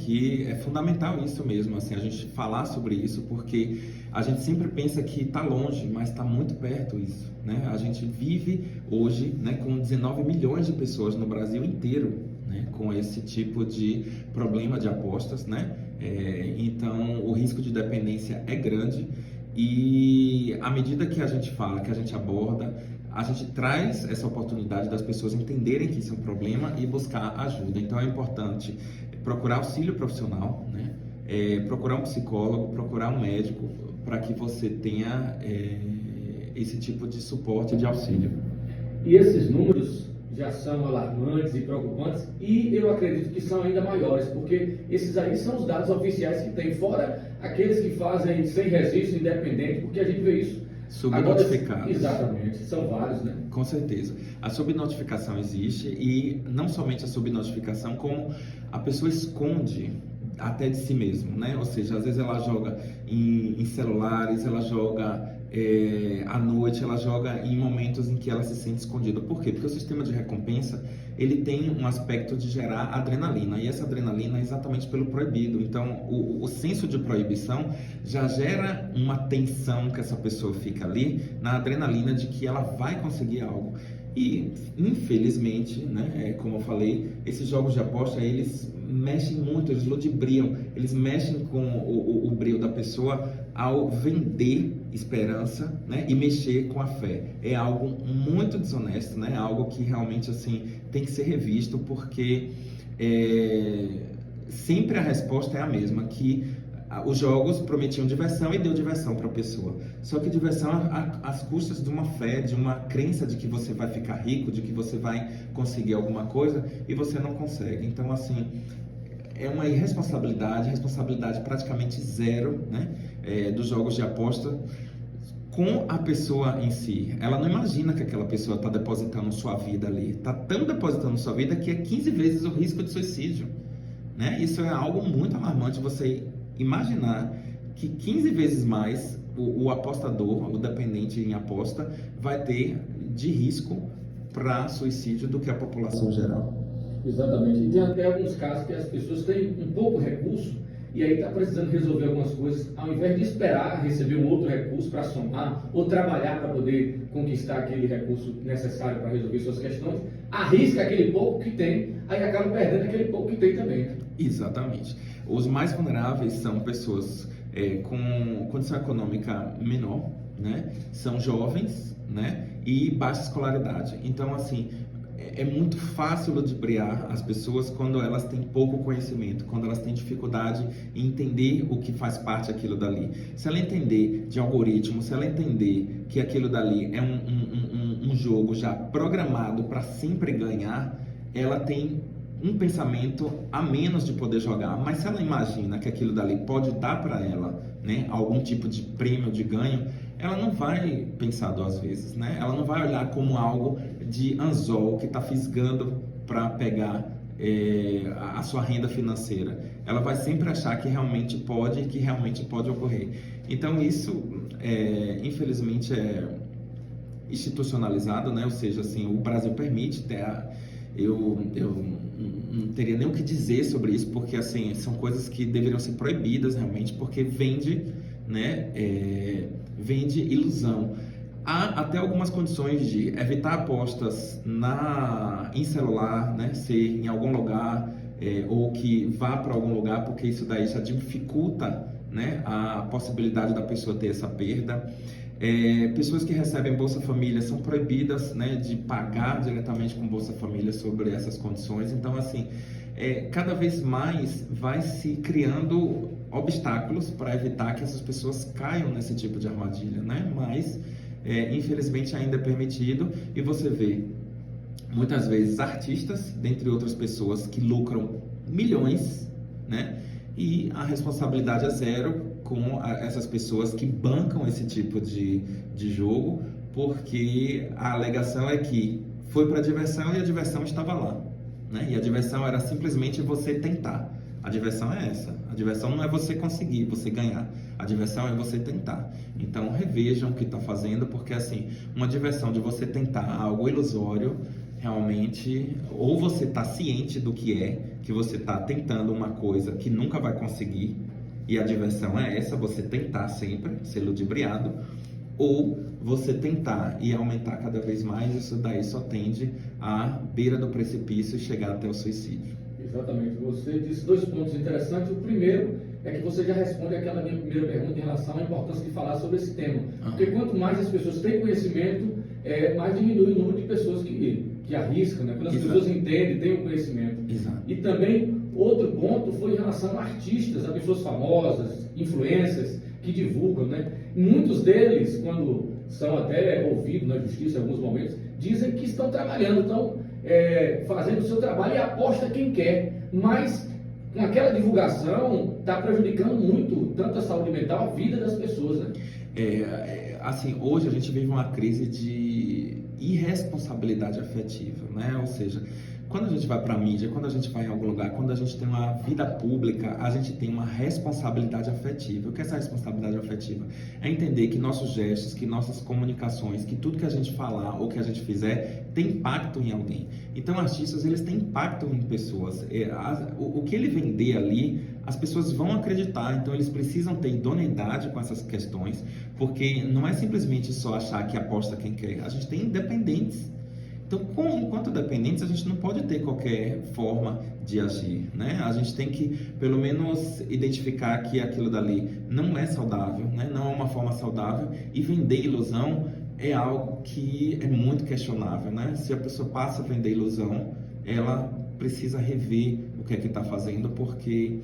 que é fundamental isso mesmo, assim, a gente falar sobre isso, porque a gente sempre pensa que está longe, mas está muito perto isso, né? A gente vive hoje, né, com 19 milhões de pessoas no Brasil inteiro, né, com esse tipo de problema de apostas, né? Então, o risco de dependência é grande e à medida que a gente fala, que a gente aborda, a gente traz essa oportunidade das pessoas entenderem que isso é um problema e buscar ajuda. Então é importante procurar auxílio profissional, né? Procurar um psicólogo, procurar um médico, para que você tenha esse tipo de suporte e de auxílio. E esses números já são alarmantes e preocupantes, e eu acredito que são ainda maiores, porque esses aí são os dados oficiais que tem, fora aqueles que fazem sem registro independente, porque a gente vê isso. Subnotificados. Exatamente, são vários, né? Com certeza. A subnotificação existe, e não somente a subnotificação, como a pessoa esconde até de si mesmo, né? Ou seja, às vezes ela joga em celulares, ela joga à noite, ela joga em momentos em que ela se sente escondida. Por quê? Porque o sistema de recompensa, ele tem um aspecto de gerar adrenalina, e essa adrenalina é exatamente pelo proibido. Então, o senso de proibição já gera uma tensão que essa pessoa fica ali, na adrenalina de que ela vai conseguir algo. E, infelizmente, né, como eu falei, esses jogos de aposta, eles mexem muito, eles ludibriam, eles mexem com o brio da pessoa ao vender esperança, né, e mexer com a fé. É algo muito desonesto, né, algo que realmente assim, tem que ser revisto, porque sempre a resposta é a mesma, que os jogos prometiam diversão e deu diversão para a pessoa. Só que diversão às custas de uma fé, de uma crença de que você vai ficar rico, de que você vai conseguir alguma coisa e você não consegue. Então, assim, é uma irresponsabilidade, responsabilidade praticamente zero, né, dos jogos de aposta com a pessoa em si. Ela não imagina que aquela pessoa está depositando sua vida ali. Está tão depositando sua vida que é 15 vezes o risco de suicídio, né? Isso é algo muito alarmante, você imaginar que 15 vezes mais o apostador, o dependente em aposta, vai ter de risco para suicídio do que a população geral. Exatamente. E tem até alguns casos que as pessoas têm um pouco recurso e aí está precisando resolver algumas coisas, ao invés de esperar receber um outro recurso para somar ou trabalhar para poder conquistar aquele recurso necessário para resolver suas questões, arrisca aquele pouco que tem, aí acaba perdendo aquele pouco que tem também. Exatamente. Os mais vulneráveis são pessoas com condição econômica menor, né? São jovens, né? E baixa escolaridade. Então, assim, é muito fácil ludibriar as pessoas quando elas têm pouco conhecimento, quando elas têm dificuldade em entender o que faz parte daquilo dali. Se ela entender de algoritmo, se ela entender que aquilo dali é um jogo já programado para sempre ganhar, ela tem um pensamento a menos de poder jogar. Mas se ela imagina que aquilo dali pode dar para ela, né, algum tipo de prêmio, de ganho, ela não vai pensar duas vezes, né? Ela não vai olhar como algo de anzol que está fisgando para pegar a sua renda financeira. Ela vai sempre achar que realmente pode ocorrer. Então isso, infelizmente, é institucionalizado, né? Ou seja, assim, o Brasil permite eu não teria nem o que dizer sobre isso, porque assim, são coisas que deveriam ser proibidas realmente, porque vende, né, vende ilusão. Há até algumas condições de evitar apostas em celular, né, ser em algum lugar, ou que vá para algum lugar, porque isso daí já dificulta, né, a possibilidade da pessoa ter essa perda. Pessoas que recebem Bolsa Família são proibidas, né, de pagar diretamente com Bolsa Família sobre essas condições. Então, assim, cada vez mais vai se criando obstáculos para evitar que essas pessoas caiam nesse tipo de armadilha, né? Mas, infelizmente, ainda é permitido, e você vê muitas vezes artistas, dentre outras pessoas, que lucram milhões, né? E a responsabilidade é zero com essas pessoas que bancam esse tipo de jogo, porque a alegação é que foi para a diversão e a diversão estava lá, né? E a diversão era simplesmente você tentar. A diversão é essa. A diversão não é você conseguir, você ganhar. A diversão é você tentar. Então revejam o que está fazendo, porque assim, uma diversão de você tentar algo ilusório realmente, ou você está ciente do que você está tentando uma coisa que nunca vai conseguir, e a diversão é essa, você tentar sempre ser ludibriado, ou você tentar e aumentar cada vez mais, isso daí só tende à beira do precipício e chegar até o suicídio. Exatamente. Você disse dois pontos interessantes. O primeiro é que você já responde aquela minha primeira pergunta em relação à importância de falar sobre esse tema. Porque quanto mais as pessoas têm conhecimento, mais diminui o número de pessoas que arriscam, né? Quando as pessoas entendem, têm o conhecimento. Exato. E também, outro ponto foi em relação a artistas, a pessoas famosas, influências, que divulgam, né? Muitos deles, quando são até ouvidos na justiça em alguns momentos, dizem que estão trabalhando, estão fazendo o seu trabalho e aposta quem quer, mas com aquela divulgação está prejudicando muito, tanto a saúde mental, a vida das pessoas, né? Assim, hoje a gente vive uma crise de irresponsabilidade afetiva, né? Ou seja, quando a gente vai para a mídia, quando a gente vai em algum lugar, quando a gente tem uma vida pública, a gente tem uma responsabilidade afetiva. O que é essa responsabilidade afetiva? É entender que nossos gestos, que nossas comunicações, que tudo que a gente falar ou que a gente fizer tem impacto em alguém. Então, artistas, eles têm impacto em pessoas. O que ele vender ali, as pessoas vão acreditar. Então, eles precisam ter idoneidade com essas questões, porque não é simplesmente só achar que aposta quem quer. A gente tem independentes. Então, enquanto dependentes, a gente não pode ter qualquer forma de agir, né? A gente tem que, pelo menos, identificar que aquilo dali não é saudável, né? Não é uma forma saudável, e vender ilusão é algo que é muito questionável, né? Se a pessoa passa a vender ilusão, ela precisa rever o que é que está fazendo, porque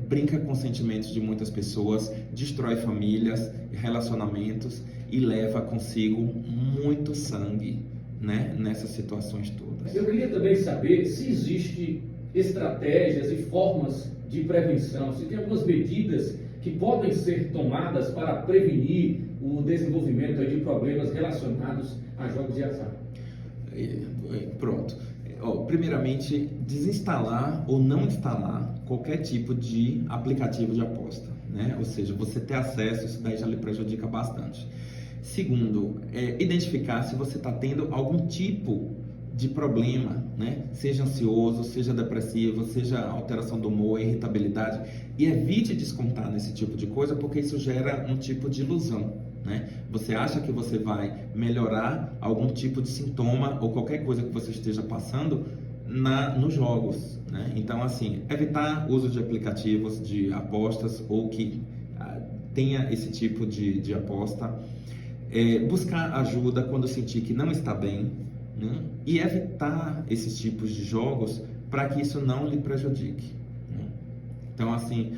brinca com sentimentos de muitas pessoas, destrói famílias, relacionamentos e leva consigo muito sangue, né, nessas situações todas. Eu queria também saber se existem estratégias e formas de prevenção, se tem algumas medidas que podem ser tomadas para prevenir o desenvolvimento de problemas relacionados a jogos de azar. Pronto. Primeiramente, desinstalar ou não instalar qualquer tipo de aplicativo de aposta, né? Ou seja, você ter acesso, isso daí já lhe prejudica bastante. Segundo, identificar se você está tendo algum tipo de problema, né? Seja ansioso, seja depressivo, seja alteração do humor, irritabilidade, e evite descontar nesse tipo de coisa, porque isso gera um tipo de ilusão, né? Você acha que você vai melhorar algum tipo de sintoma ou qualquer coisa que você esteja passando nos jogos, né? Então, assim, evitar uso de aplicativos de apostas ou que tenha esse tipo de aposta. Buscar ajuda quando sentir que não está bem, né? E evitar esses tipos de jogos para que isso não lhe prejudique, né? Então, assim,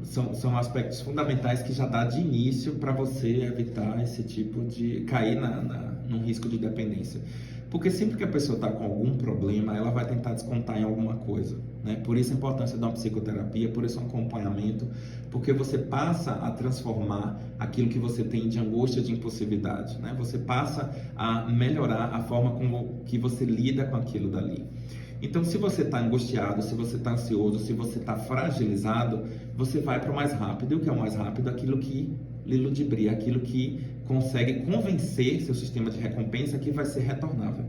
são aspectos fundamentais que já dá de início para você evitar esse tipo de cair num risco de dependência. Porque sempre que a pessoa está com algum problema, ela vai tentar descontar em alguma coisa, né? Por isso a importância de uma psicoterapia, por isso um acompanhamento, porque você passa a transformar aquilo que você tem de angústia, de impulsividade, né? Você passa a melhorar a forma como que você lida com aquilo dali. Então, se você está angustiado, se você está ansioso, se você está fragilizado, você vai para o mais rápido. E o que é o mais rápido? Aquilo que lhe ludibria, aquilo que consegue convencer seu sistema de recompensa que vai ser retornável.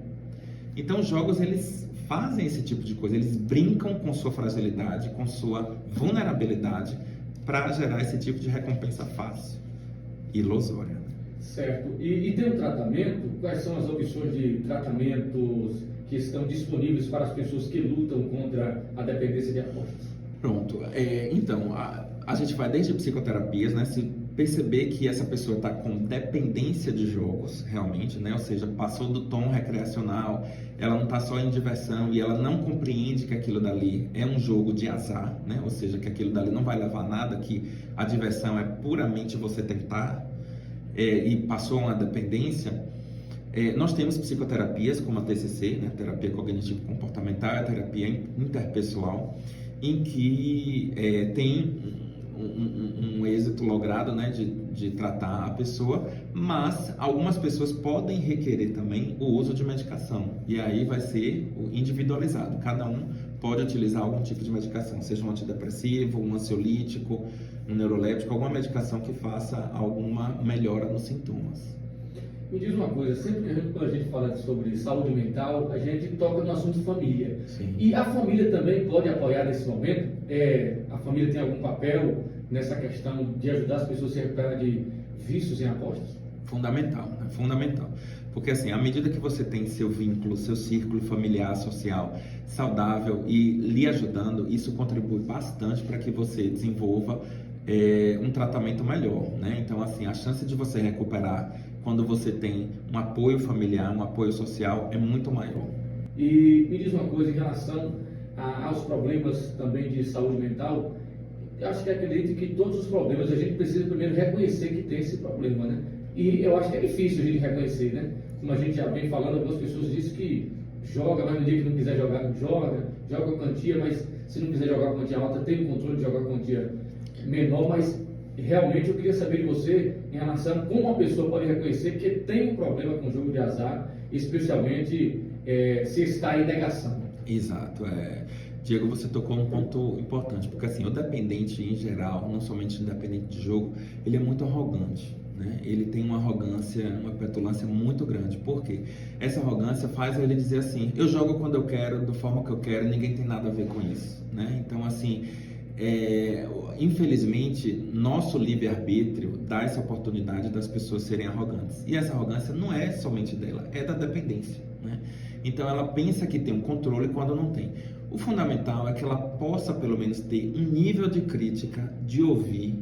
Então, os jogos, eles fazem esse tipo de coisa, eles brincam com sua fragilidade, com sua vulnerabilidade, para gerar esse tipo de recompensa fácil, ilusória. Certo. E tem um tratamento? Quais são as opções de tratamentos que estão disponíveis para as pessoas que lutam contra a dependência de apostas? Pronto. Então, a gente vai desde psicoterapias, né? Se perceber que essa pessoa está com dependência de jogos, realmente, né? Ou seja, passou do tom recreacional, ela não está só em diversão e ela não compreende que aquilo dali é um jogo de azar, né? Ou seja, que aquilo dali não vai levar a nada, que a diversão é puramente você tentar, e passou uma dependência. Nós temos psicoterapias como a TCC, né? Terapia cognitivo-comportamental, a terapia interpessoal, em que tem um êxito logrado, né, de tratar a pessoa, mas algumas pessoas podem requerer também o uso de medicação, e aí vai ser individualizado. Cada um pode utilizar algum tipo de medicação, seja um antidepressivo, um ansiolítico, um neuroléptico, alguma medicação que faça alguma melhora nos sintomas. Me diz uma coisa, sempre quando a gente fala sobre saúde mental, a gente toca no assunto família. Sim. E a família também pode apoiar nesse momento? A família tem algum papel nessa questão de ajudar as pessoas a se recuperar de vícios em apostas? Fundamental, né? Fundamental. Porque assim, à medida que você tem seu vínculo, seu círculo familiar, social saudável e lhe ajudando, isso contribui bastante para que você desenvolva um tratamento melhor, né? Então assim, a chance de você recuperar quando você tem um apoio familiar, um apoio social é muito maior. E me diz uma coisa em relação aos problemas também de saúde mental. Eu acho que acredito que todos os problemas a gente precisa primeiro reconhecer que tem esse problema, né? E eu acho que é difícil a gente reconhecer, né? Como a gente já vem falando, algumas pessoas dizem que joga, mas no dia que não quiser jogar, não joga, joga com quantia, mas se não quiser jogar com quantia alta, tem o controle de jogar com quantia menor, mas realmente eu queria saber de você em relação a como a pessoa pode reconhecer que tem um problema com o jogo de azar, especialmente se está em negação. Exato, Diego, você tocou um ponto importante, porque assim, o dependente em geral, não somente o dependente de jogo, ele é muito arrogante, né? Ele tem uma arrogância, uma petulância muito grande. Por quê? Essa arrogância faz ele dizer assim, eu jogo quando eu quero, da forma que eu quero, ninguém tem nada a ver com isso, né? Então assim, infelizmente, nosso livre-arbítrio dá essa oportunidade das pessoas serem arrogantes. E essa arrogância não é somente dela, é da dependência, né? Então ela pensa que tem um controle quando não tem. O fundamental é que ela possa pelo menos ter um nível de crítica, de ouvir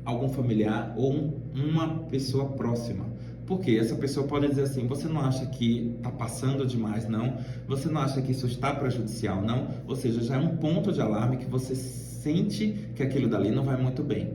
algum familiar ou uma pessoa próxima. Porque essa pessoa pode dizer assim, você não acha que está passando demais, não? Você não acha que isso está prejudicial, não? Ou seja, já é um ponto de alarme que você sente que aquilo dali não vai muito bem.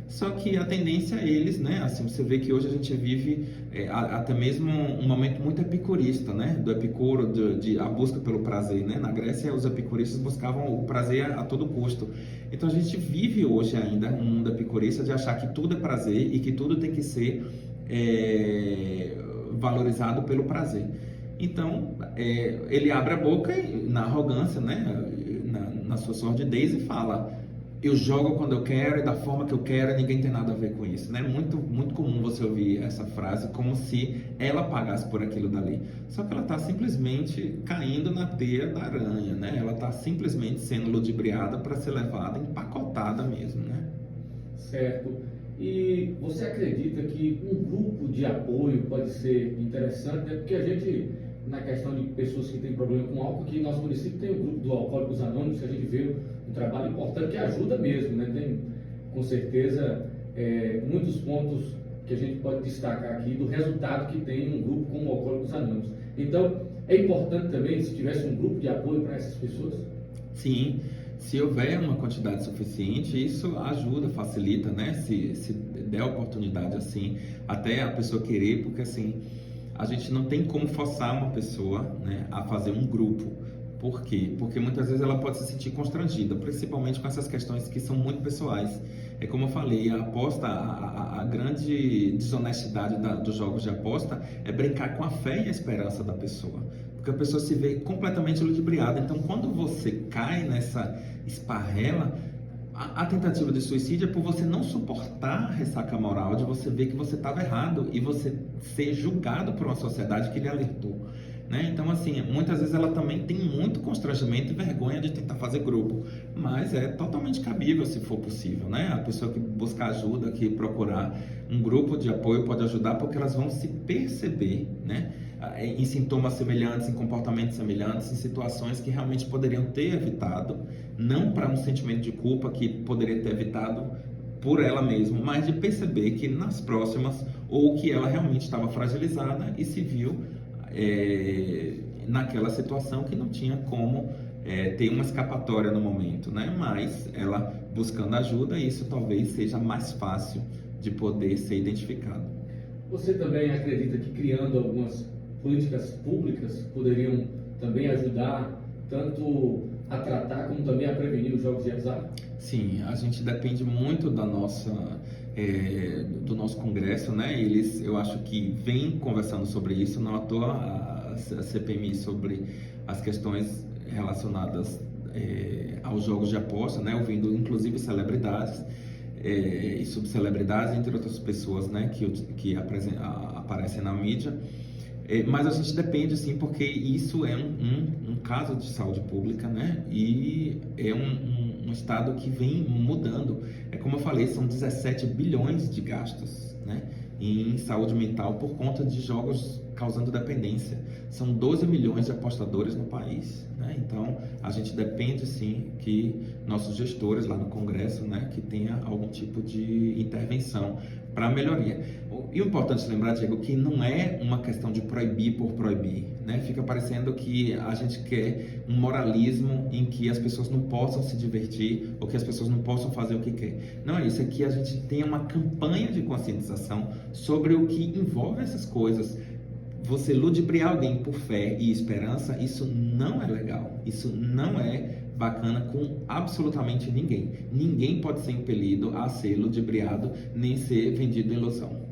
Só que a tendência é eles, né? Assim, você vê que hoje a gente vive até mesmo um momento muito epicurista, né? Do Epicuro, a busca pelo prazer, né? Na Grécia, os epicuristas buscavam o prazer a todo custo. Então, a gente vive hoje ainda um mundo epicurista de achar que tudo é prazer e que tudo tem que ser valorizado pelo prazer. Então, ele abre a boca na arrogância, né? Na sua sordidez e fala... Eu jogo quando eu quero e da forma que eu quero e ninguém tem nada a ver com isso, né? Muito, muito comum você ouvir essa frase como se ela pagasse por aquilo dali. Só que ela está simplesmente caindo na teia da aranha, né? Ela está simplesmente sendo ludibriada para ser levada, empacotada mesmo, né? Certo. E você acredita que um grupo de apoio pode ser interessante, né? Porque a gente, na questão de pessoas que têm problema com álcool, aqui em nosso município tem o grupo do Alcoólicos Anônimos, que a gente vê um trabalho importante que ajuda mesmo, né? Tem, com certeza, muitos pontos que a gente pode destacar aqui do resultado que tem um grupo como o Alcoólicos Anônimos. Então, é importante também se tivesse um grupo de apoio para essas pessoas? Sim, se houver uma quantidade suficiente, isso ajuda, facilita, né? Se der oportunidade assim, até a pessoa querer, porque assim, a gente não tem como forçar uma pessoa, né, a fazer um grupo. Por quê? Porque muitas vezes ela pode se sentir constrangida, principalmente com essas questões que são muito pessoais. É como eu falei, a aposta, a grande desonestidade dos jogos de aposta é brincar com a fé e a esperança da pessoa. Porque a pessoa se vê completamente ludibriada. Então, quando você cai nessa esparrela, a tentativa de suicídio é por você não suportar a ressaca moral, de você ver que você estava errado e você ser julgado por uma sociedade que lhe alertou. Né? Então, assim, muitas vezes ela também tem muito constrangimento e vergonha de tentar fazer grupo, mas é totalmente cabível se for possível, né? A pessoa que buscar ajuda, que procurar um grupo de apoio pode ajudar, porque elas vão se perceber, né? Em sintomas semelhantes, em comportamentos semelhantes, em situações que realmente poderiam ter evitado, não para um sentimento de culpa que poderia ter evitado por ela mesma, mas de perceber que nas próximas, ou que ela realmente estava fragilizada e se viu naquela situação que não tinha como ter uma escapatória no momento, né? Mas ela buscando ajuda, isso talvez seja mais fácil de poder ser identificado. Você também acredita que criando algumas políticas públicas poderiam também ajudar tanto a tratar como também a prevenir os jogos de azar? Sim, a gente depende muito da do nosso Congresso, né? Eu acho que vem conversando sobre isso, não à toa a CPMI sobre as questões relacionadas aos jogos de aposta, né? Ouvindo inclusive celebridades. e subcelebridades, entre outras pessoas, né, que aparecem na mídia. Mas a gente depende, sim, porque isso é um caso de saúde pública, né? E é um estado que vem mudando. Como eu falei, são 17 bilhões de gastos, né, em saúde mental por conta de jogos causando dependência. São 12 milhões de apostadores no país, né? Então, a gente depende, sim, que nossos gestores lá no Congresso, né, que tenha algum tipo de intervenção para melhoria. E o importante lembrar, Diego, que não é uma questão de proibir por proibir, né? Fica parecendo que a gente quer um moralismo em que as pessoas não possam se divertir ou que as pessoas não possam fazer o que quer. Não é isso, é que a gente tem uma campanha de conscientização sobre o que envolve essas coisas. Você ludibriar alguém por fé e esperança, isso não é legal, isso não é bacana com absolutamente ninguém. Ninguém pode ser impelido a ser ludibriado nem ser vendido em ilusão.